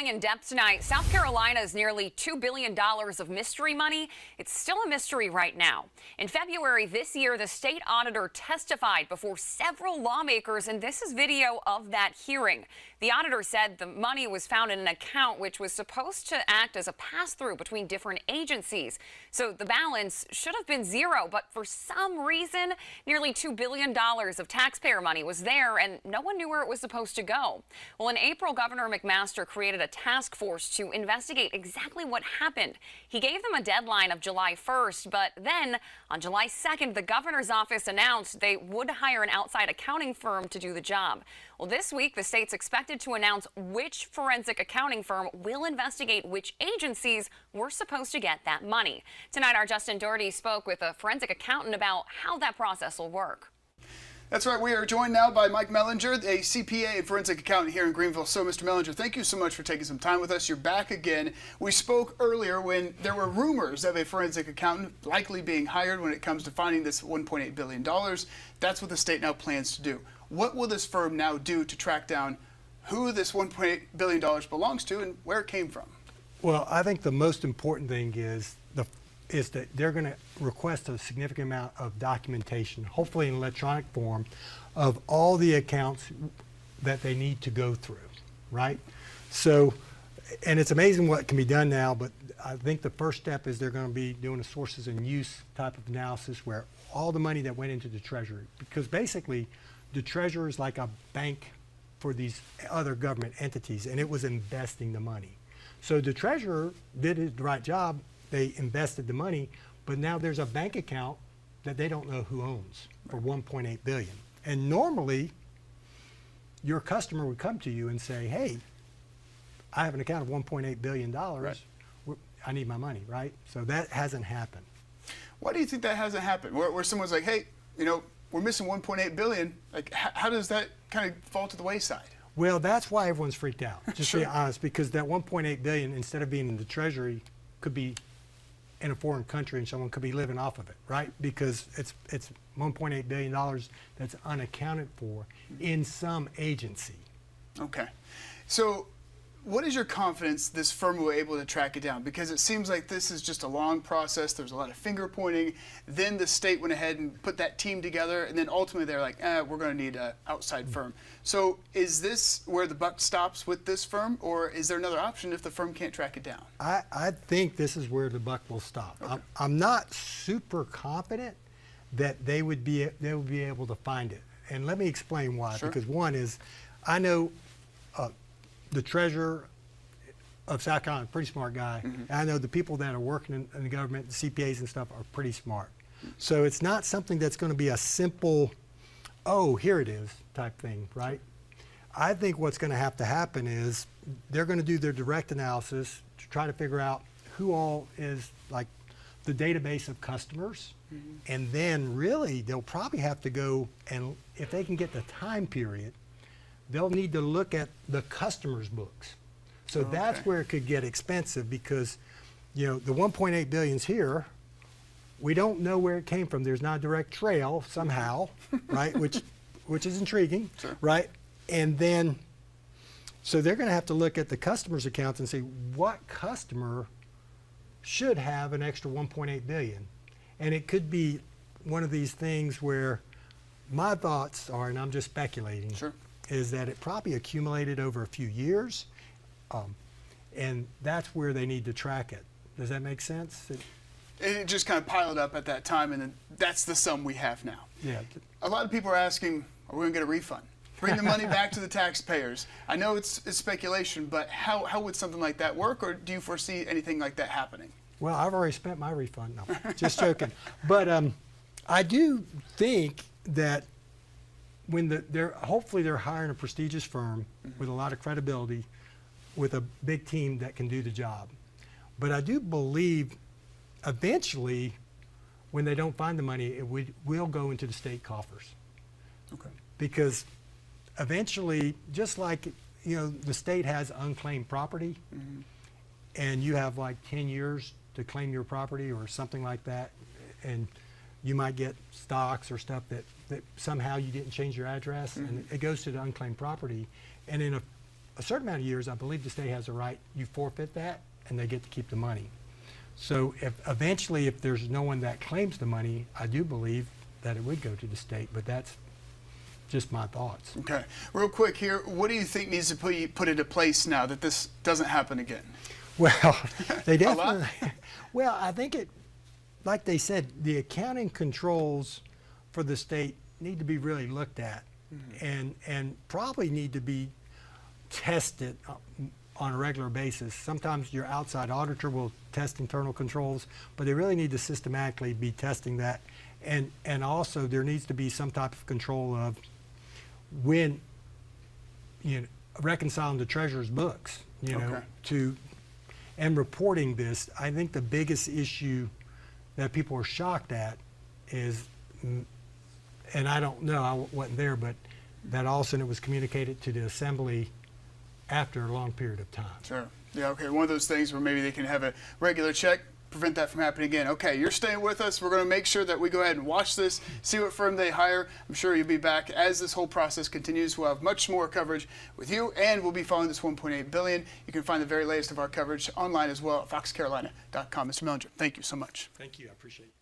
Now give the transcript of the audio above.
going in depth tonight. South Carolina's nearly $2 billion of mystery money. It's still a mystery right now. In February this year, the state auditor testified before several lawmakers, and this is video of that hearing. The auditor said the money was found in an account which was supposed to act as a pass-through between different agencies. So the balance should have been zero, but for some reason, nearly $2 billion of taxpayer money was there, and no one knew where it was supposed to go. Well, in April, Governor McMaster created a task force to investigate exactly what happened. He gave them a deadline of July 1st, but then on July 2nd, the governor's office announced they would hire an outside accounting firm to do the job. Well, this week, the state's expected to announce which forensic accounting firm will investigate which agencies were supposed to get that money. Tonight, our Justin Doherty spoke with a forensic accountant about how that process will work. That's right. We are joined now by Mike Mellinger, a CPA and forensic accountant here in Greenville. So, Mr. Mellinger, thank you so much for taking some time with us. You're back again. We spoke earlier when there were rumors of a forensic accountant likely being hired when it comes to finding this $1.8 billion. That's what the state now plans to do. What will this firm now do to track down who this $1.8 billion belongs to and where it came from? Well, I think the most important thing is that they're going to request a significant amount of documentation, hopefully in electronic form, of all the accounts that they need to go through, right? So, and it's amazing what can be done now, but I think the first step is they're going to be doing a sources and use type of analysis where all the money that went into the Treasury, because basically the Treasury is like a bank for these other government entities, and it was investing the money. So the Treasurer did the right job. They invested the money, but now there's a bank account that they don't know who owns for $1.8 billion. And normally, your customer would come to you and say, hey, I have an account of $1.8 billion. Right. I need my money, right? So that hasn't happened. Why do you think that hasn't happened? Where someone's like, hey, you know, we're missing $1.8 billion. Like, how does that kind of fall to the wayside? Well, that's why everyone's freaked out, just to be honest, because that $1.8 billion, instead of being in the Treasury, could be in a foreign country and someone could be living off of it, right? Because it's $1.8 billion that's unaccounted for in some agency. Okay. So what is your confidence this firm will be able to track it down? Because it seems like this is just a long process. There's a lot of finger pointing. Then the state went ahead and put that team together, and then ultimately they're like, we're going to need an outside firm. So is this where the buck stops with this firm, or is there another option if the firm can't track it down? I think this is where the buck will stop. Okay. I'm not super confident that they would be able to find it. And let me explain why. Sure. Because one is, I know the treasurer of South Carolina, pretty smart guy. Mm-hmm. And I know the people that are working in the government, the CPAs and stuff, are pretty smart. So it's not something that's going to be a simple, oh, here it is type thing, right? I think what's going to have to happen is they're going to do their direct analysis to try to figure out who all is like the database of customers. Mm-hmm. And then really they'll probably have to go, and if they can get the time period, they'll need to look at the customer's books. So that's where it could get expensive because, you know, the $1.8 billion's here. We don't know where it came from. There's not a direct trail somehow, right? Which is intriguing, sure. Right? And then, so they're going to have to look at the customer's accounts and see what customer should have an extra $1.8 billion. And it could be one of these things where my thoughts are, and I'm just speculating, sure, is that it probably accumulated over a few years, and that's where they need to track it. Does that make sense? It just kind of piled up at that time, and then that's the sum we have now. Yeah. A lot of people are asking, are we going to get a refund? Bring the money back to the taxpayers. I know it's speculation, but how would something like that work, or do you foresee anything like that happening? Well, I've already spent my refund. No, just joking. But I do think that when hopefully they're hiring a prestigious firm with a lot of credibility, with a big team that can do the job. But I do believe eventually, when they don't find the money, it will go into the state coffers. Okay. Because eventually, just like, you know, the state has unclaimed property, and you have like 10 years to claim your property or something like that, and you might get stocks or stuff that somehow you didn't change your address, and it goes to the unclaimed property. And in a certain amount of years, I believe the state has a right, you forfeit that, and they get to keep the money. So if eventually, if there's no one that claims the money, I do believe that it would go to the state, but that's just my thoughts. Okay. Real quick here, what do you think needs to be put into place now that this doesn't happen again? Well, they A lot? definitely, well, I think it, like they said, the accounting controls for the state need to be really looked at, and probably need to be tested on a regular basis. Sometimes your outside auditor will test internal controls, but they really need to systematically be testing that. And also there needs to be some type of control of when, reconciling the treasurer's books, Okay. and reporting this. I think the biggest issue that people are shocked at is, and I don't know, I wasn't there, but that all of a sudden it was communicated to the assembly after a long period of time. Sure. Yeah, okay. One of those things where maybe they can have a regular check, prevent that from happening again. Okay, you're staying with us. We're going to make sure that we go ahead and watch this, see what firm they hire. I'm sure you'll be back as this whole process continues. We'll have much more coverage with you, and we'll be following this $1.8 billion. You can find the very latest of our coverage online as well at foxcarolina.com. Mr. Mellinger, thank you so much. Thank you. I appreciate it.